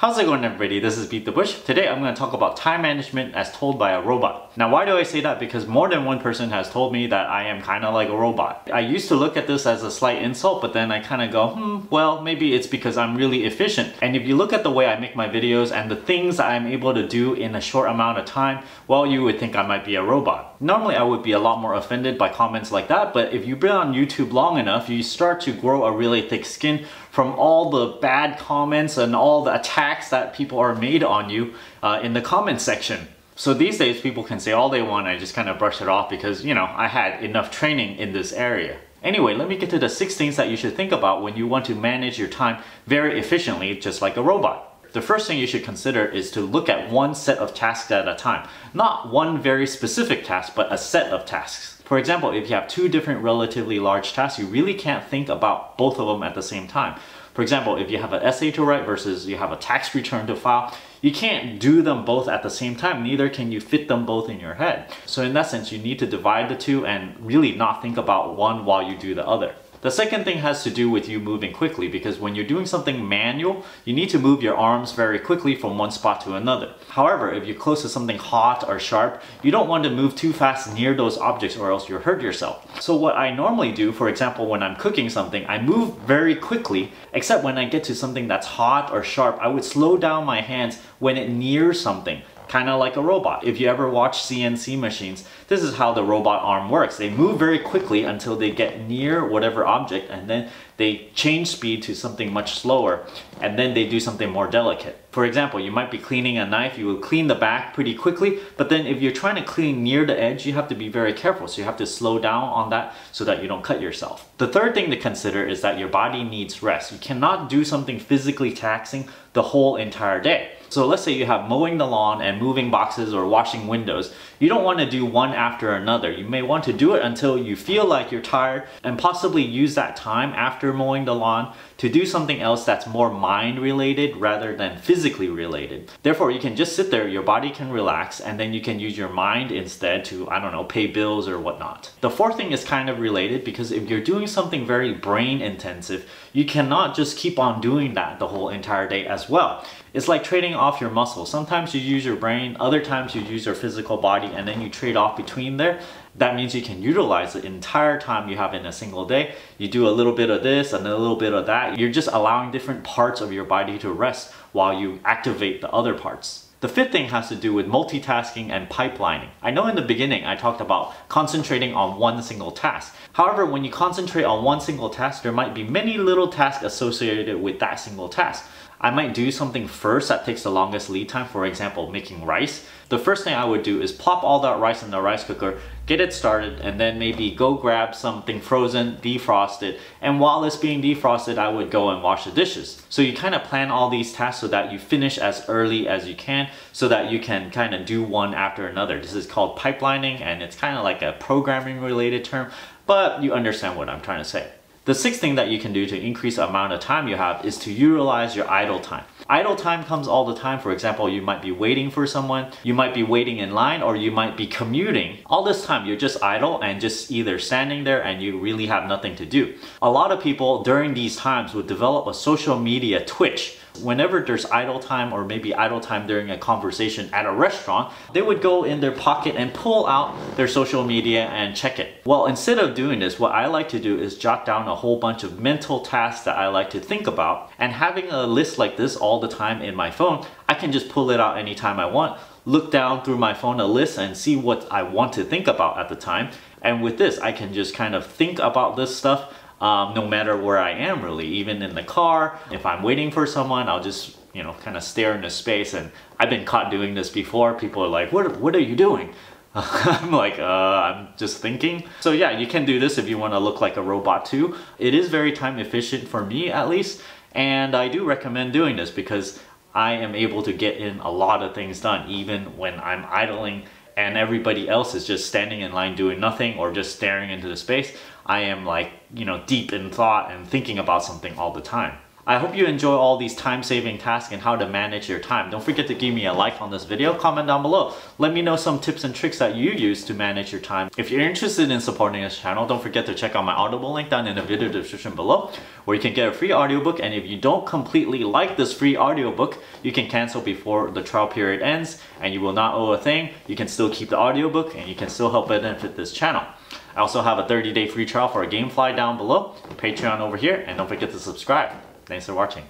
How's it going, everybody? This is Beat the Bush. Today I'm going to talk about time management as told by a robot. Now, why do I say that? Because more than one person has told me that I am kind of like a robot. I used to look at this as a slight insult, but then I kind of go, well, maybe it's because I'm really efficient. And if you look at the way I make my videos and the things that I'm able to do in a short amount of time, well, you would think I might be a robot. Normally, I would be a lot more offended by comments like that, but if you've been on YouTube long enough, you start to grow a really thick skin from all the bad comments and all the attacks that people are made on you in the comment section. So these days, people can say all they want, I just kind of brush it off because, you know, I had enough training in this area. Anyway, let me get to the 6 things that you should think about when you want to manage your time very efficiently, just like a robot. The first thing you should consider is to look at one set of tasks at a time. Not one very specific task, but a set of tasks. For example, if you have 2 different relatively large tasks, you really can't think about both of them at the same time. For example, if you have an essay to write versus you have a tax return to file, you can't do them both at the same time, neither can you fit them both in your head. So in that sense, you need to divide the 2 and really not think about one while you do the other. The second thing has to do with you moving quickly, because when you're doing something manual, you need to move your arms very quickly from one spot to another. However, if you're close to something hot or sharp, you don't want to move too fast near those objects or else you'll hurt yourself. So what I normally do, for example, when I'm cooking something, I move very quickly, except when I get to something that's hot or sharp, I would slow down my hands when it nears something. Kind of like a robot. If you ever watch CNC machines, this is how the robot arm works. They move very quickly until they get near whatever object, and then they change speed to something much slower, and then they do something more delicate. For example, you might be cleaning a knife, you will clean the back pretty quickly, but then if you're trying to clean near the edge, you have to be very careful. So you have to slow down on that so that you don't cut yourself. The third thing to consider is that your body needs rest. You cannot do something physically taxing the whole entire day. So let's say you have mowing the lawn and moving boxes or washing windows. You don't want to do one after another. You may want to do it until you feel like you're tired and possibly use that time after mowing the lawn to do something else that's more mind related rather than physically related. Therefore, you can just sit there, your body can relax, and then you can use your mind instead to, I don't know, pay bills or whatnot. The fourth thing is kind of related because if you're doing something very brain intensive, you cannot just keep on doing that the whole entire day as well. It's like trading off your muscles. Sometimes you use your brain, other times you use your physical body, and then you trade off between there. That means you can utilize the entire time you have in a single day. You do a little bit of this and a little bit of that. You're just allowing different parts of your body to rest while you activate the other parts. The fifth thing has to do with multitasking and pipelining. I know in the beginning I talked about concentrating on one single task. However, when you concentrate on one single task, there might be many little tasks associated with that single task. I might do something first that takes the longest lead time, for example, making rice. The first thing I would do is plop all that rice in the rice cooker, get it started, and then maybe go grab something frozen, defrost it, and while it's being defrosted, I would go and wash the dishes. So you kind of plan all these tasks so that you finish as early as you can, so that you can kind of do one after another. This is called pipelining, and it's kind of like a programming related term, but you understand what I'm trying to say. The sixth thing that you can do to increase the amount of time you have is to utilize your idle time. Idle time comes all the time. For example, you might be waiting for someone, you might be waiting in line, or you might be commuting. All this time you're just idle and just either standing there and you really have nothing to do. A lot of people during these times would develop a social media twitch. Whenever there's idle time or maybe idle time during a conversation at a restaurant, they would go in their pocket and pull out their social media and check it. Well, instead of doing this, what I like to do is jot down a whole bunch of mental tasks that I like to think about, and having a list like this all the time in my phone, I can just pull it out anytime I want, look down through my phone a list and see what I want to think about at the time. And with this, I can just kind of think about this stuff no matter where I am, really. Even in the car, if I'm waiting for someone, I'll just, you know, kind of stare into space. And I've been caught doing this before. People are like, what are you doing? I'm like, I'm just thinking. So yeah, you can do this if you want to look like a robot too. It is very time efficient for me, at least. And I do recommend doing this because I am able to get in a lot of things done even when I'm idling and everybody else is just standing in line doing nothing or just staring into the space. I am, like, you know, deep in thought and thinking about something all the time. I hope you enjoy all these time-saving tasks and how to manage your time. Don't forget to give me a like on this video, comment down below. Let me know some tips and tricks that you use to manage your time. If you're interested in supporting this channel, don't forget to check out my Audible link down in the video description below, where you can get a free audiobook, and if you don't completely like this free audiobook, you can cancel before the trial period ends, and you will not owe a thing. You can still keep the audiobook, and you can still help benefit this channel. I also have a 30-day free trial for a Gamefly down below, Patreon over here, and don't forget to subscribe. Thanks for watching.